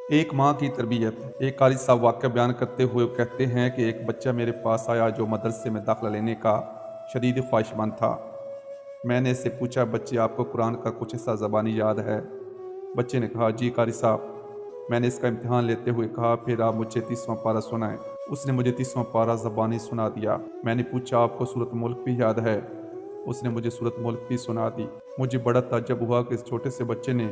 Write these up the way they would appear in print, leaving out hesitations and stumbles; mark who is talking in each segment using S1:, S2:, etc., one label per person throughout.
S1: ایک ماں کی تربیت۔ ایک قاری صاحب واقعہ بیان کرتے ہوئے کہتے ہیں کہ ایک بچہ میرے پاس آیا جو مدرسے میں داخلہ لینے کا شدید خواہشمند تھا۔ میں نے اس سے پوچھا، بچے آپ کو قرآن کا کچھ حصہ زبانی یاد ہے؟ بچے نے کہا، جی قاری صاحب۔ میں نے اس کا امتحان لیتے ہوئے کہا، پھر آپ مجھے 30واں پارہ سنائیں۔ اس نے مجھے 30واں پارہ زبانی سنا دیا۔ میں نے پوچھا، آپ کو سورۃ ملک بھی یاد ہے؟ اس نے مجھے سورۃ ملک بھی سنا دی۔ مجھے بڑا تعجب ہوا کہ اس چھوٹے سے بچے نے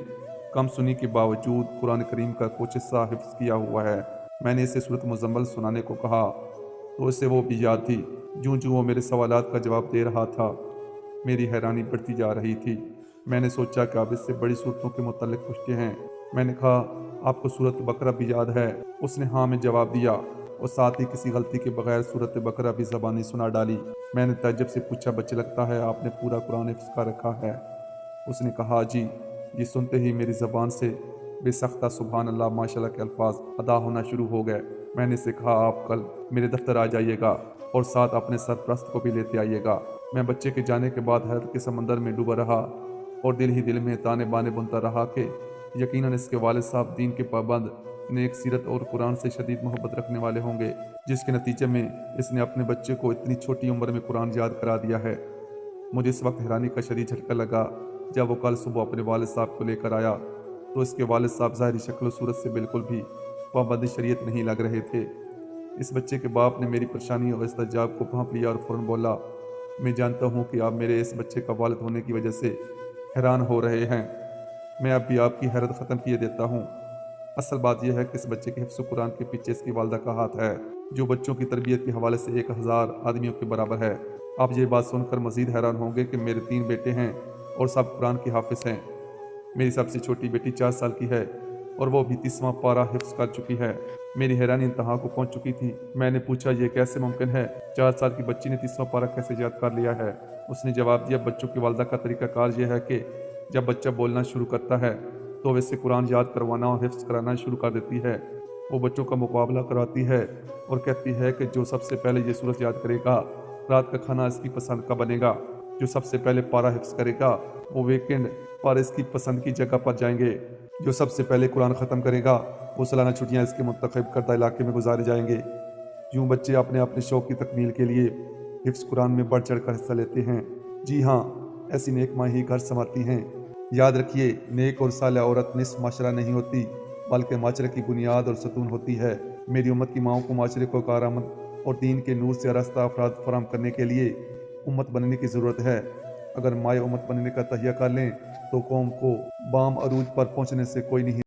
S1: کم سنی کے باوجود قرآن کریم کا کچھ حصہ حفظ کیا ہوا ہے۔ میں نے اسے سورۃ مزمل سنانے کو کہا تو اسے وہ بھی یاد تھی۔ جوں وہ میرے سوالات کا جواب دے رہا تھا، میری حیرانی بڑھتی جا رہی تھی۔ میں نے سوچا کہ آپ اس سے بڑی صورتوں کے متعلق پوچھتے ہیں۔ میں نے کہا، آپ کو سورۃ بقرہ بھی یاد ہے؟ اس نے ہاں میں جواب دیا اور ساتھ ہی کسی غلطی کے بغیر سورۃ بقرہ بھی زبانی سنا ڈالی۔ میں نے تعجب سے پوچھا، بچے لگتا ہے آپ نے پورا قرآن حفظ کر رکھا ہے؟ اس نے کہا، جی۔ یہ سنتے ہی میری زبان سے بے سختہ سبحان اللہ ماشاءاللہ کے الفاظ ادا ہونا شروع ہو گئے۔ میں نے اسے کہا، آپ کل میرے دفتر آ جائیے گا اور ساتھ اپنے سرپرست کو بھی لیتے آئیے گا۔ میں بچے کے جانے کے بعد حیرت کے سمندر میں ڈوبا رہا اور دل ہی دل میں تانے بانے بنتا رہا کہ یقیناً اس کے والد صاحب دین کے پابند، نیک سیرت اور قرآن سے شدید محبت رکھنے والے ہوں گے، جس کے نتیجے میں اس نے اپنے بچے کو اتنی چھوٹی عمر میں قرآن یاد کرا دیا ہے۔ مجھے اس وقت حیرانی کا شدید جھٹکا لگا جب وہ کل صبح اپنے والد صاحب کو لے کر آیا تو اس کے والد صاحب ظاہری شکل و صورت سے بالکل بھی پابند شریعت نہیں لگ رہے تھے۔ اس بچے کے باپ نے میری پریشانی اور استجاب کو بھانپ لیا اور فوراً بولا، میں جانتا ہوں کہ آپ میرے اس بچے کا والد ہونے کی وجہ سے حیران ہو رہے ہیں۔ میں اب بھی آپ کی حیرت ختم کیے دیتا ہوں۔ اصل بات یہ ہے کہ اس بچے کے حفظ قرآن کے پیچھے اس کی والدہ کا ہاتھ ہے، جو بچوں کی تربیت کے حوالے سے 1000 آدمیوں کے برابر ہے۔ آپ یہ بات سن کر مزید حیران ہوں گے کہ میرے 3 بیٹے ہیں اور سب قرآن کے حافظ ہیں۔ میری سب سے چھوٹی بیٹی 4 سال کی ہے اور وہ بھی 30واں پارہ حفظ کر چکی ہے۔ میری حیرانی انتہا کو پہنچ چکی تھی۔ میں نے پوچھا، یہ کیسے ممکن ہے؟ 4 سال کی بچی نے 30واں پارہ کیسے یاد کر لیا ہے؟ اس نے جواب دیا، بچوں کی والدہ کا طریقہ کار یہ ہے کہ جب بچہ بولنا شروع کرتا ہے تو وہ اسے قرآن یاد کروانا اور حفظ کرانا شروع کر دیتی ہے۔ وہ بچوں کا مقابلہ کرواتی ہے اور کہتی ہے کہ جو سب سے پہلے یہ سورت یاد کرے گا، رات کا کھانا اس کی پسند کا بنے گا۔ جو سب سے پہلے پارہ حفظ کرے گا وہ ویکنڈ پر اس کی پسند کی جگہ پر جائیں گے۔ جو سب سے پہلے قرآن ختم کرے گا وہ سالانہ چھٹیاں اس کے منتخب کردہ علاقے میں گزارے جائیں گے۔ یوں بچے اپنے شوق کی تکمیل کے لیے حفظ قرآن میں بڑھ چڑھ کر حصہ لیتے ہیں۔ جی ہاں، ایسی نیک ماں ہی گھر سنوارتی ہیں۔ یاد رکھیے، نیک اور صالح عورت نصف معاشرہ نہیں ہوتی بلکہ معاشرے کی بنیاد اور ستون ہوتی ہے۔ میری امت کی ماؤں کو معاشرے کو کارآمد اور دین کے نور سے آراستہ افراد فراہم کرنے کے لیے امت بننے کی ضرورت ہے۔ اگر مائع امت بننے کا تہیہ کر لیں تو قوم کو بام عروج پر پہنچنے سے کوئی نہیں